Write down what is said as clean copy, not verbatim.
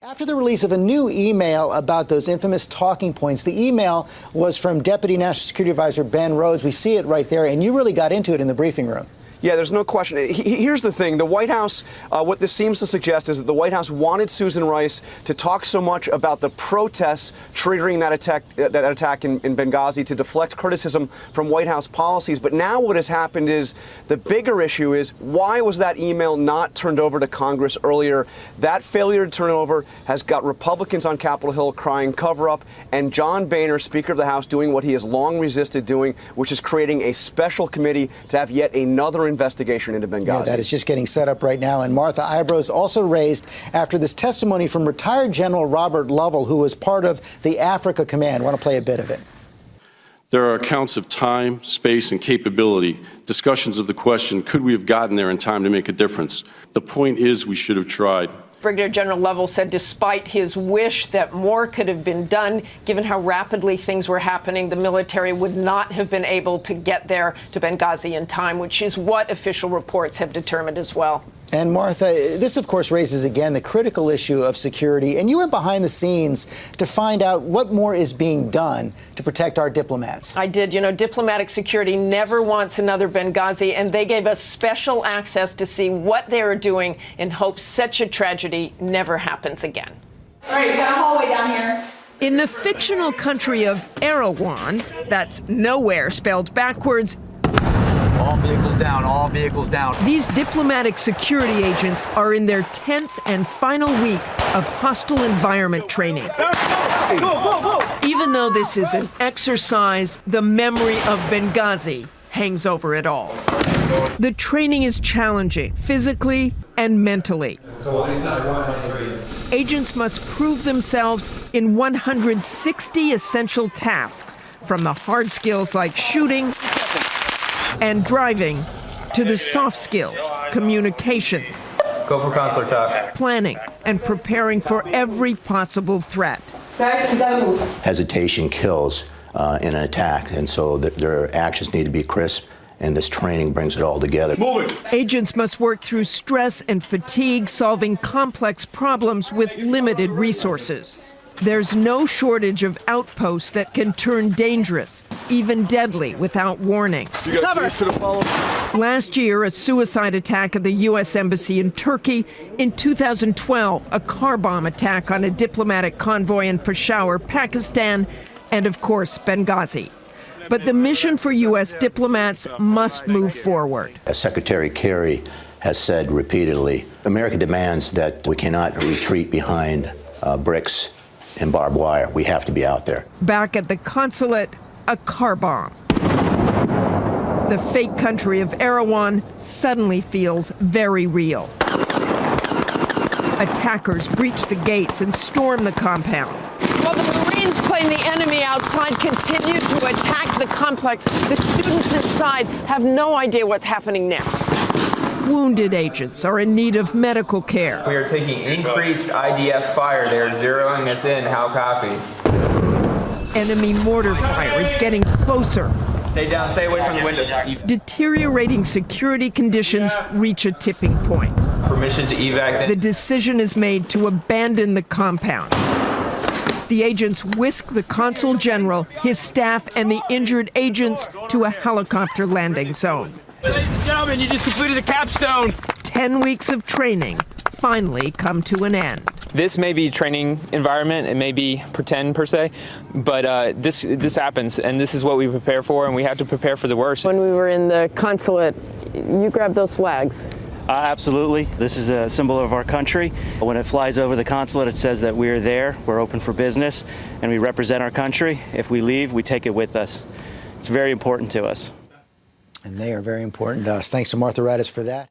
After the release of a new email about those infamous talking points, the email was from Deputy National Security Advisor Ben Rhodes. We see it right there, and you really got into it in the briefing room. Yeah, there's no question. Here's the thing. The White House, what this seems to suggest is that the White House wanted Susan Rice to talk so much about the protests triggering that attack in Benghazi to deflect criticism from White House policies. But now what has happened is the bigger issue is why was that email not turned over to Congress earlier? That failure to turn it over has got Republicans on Capitol Hill crying cover up, and John Boehner, Speaker of the House, doing what he has long resisted doing, which is creating a special committee to have yet another investigation into Benghazi. Yeah, that is just getting set up right now. And Martha, eyebrows also raised after this testimony from retired General Robert Lovell, who was part of the Africa Command. I want to play a bit of it. There are accounts of time, space, and capability, discussions of the question, could we have gotten there in time to make a difference? The point is we should have tried. Brigadier General Lovell said despite his wish that more could have been done, given how rapidly things were happening, the military would not have been able to get there to Benghazi in time, which is what official reports have determined as well. And Martha, this, of course, raises again the critical issue of security. And you went behind the scenes to find out what more is being done to protect our diplomats. I did. You know, diplomatic security never wants another Benghazi, and they gave us special access to see what they are doing in hopes such a tragedy never happens again. All right, we've got a hallway down here. In the fictional country of Erawan, that's nowhere spelled backwards, all vehicles down, all vehicles down. These diplomatic security agents are in their 10th and final week of hostile environment training. Even though this is an exercise, the memory of Benghazi hangs over it all. The training is challenging, physically and mentally. Agents must prove themselves in 160 essential tasks, from the hard skills like shooting and driving to the soft skills, communications, Go for consular talk, planning, and preparing for every possible threat. Guys, we gotta move. Hesitation kills in an attack, and so their actions need to be crisp, and this training brings it all together. Agents must work through stress and fatigue, solving complex problems with limited resources. There's no shortage of outposts that can turn dangerous, even deadly, without warning. Cover. Last year, a suicide attack at the U.S. Embassy in Turkey. In 2012, a car bomb attack on a diplomatic convoy in Peshawar, Pakistan, and of course, Benghazi. But the mission for U.S. diplomats must move forward. As Secretary Kerry has said repeatedly, America demands that we cannot retreat behind bricks and barbed wire. We have to be out there. Back at the consulate, a car bomb. The fake country of Erawan suddenly feels very real. Attackers breach the gates and storm the compound. While the Marines playing the enemy outside continue to attack the complex, the students inside have no idea what's happening next. Wounded agents are in need of medical care. We are taking increased IDF fire. They are zeroing us in. How copy? Enemy mortar fire is getting closer. Stay down, stay away from the windows. Deteriorating security conditions reach a tipping point. Permission to evac. The decision is made to abandon the compound. The agents whisk the consul general, his staff, and the injured agents to a helicopter landing zone. Ladies and gentlemen, you just completed the capstone. 10 weeks of training finally come to an end. This may be training environment, it may be pretend per se, but this happens, and this is what we prepare for, and we have to prepare for the worst. When we were in the consulate, you grabbed those flags. Absolutely. This is a symbol of our country. When it flies over the consulate, it says that we're there, we're open for business, and we represent our country. If we leave, we take it with us. It's very important to us. And they are very important to us. Thanks to Martha Raddatz for that.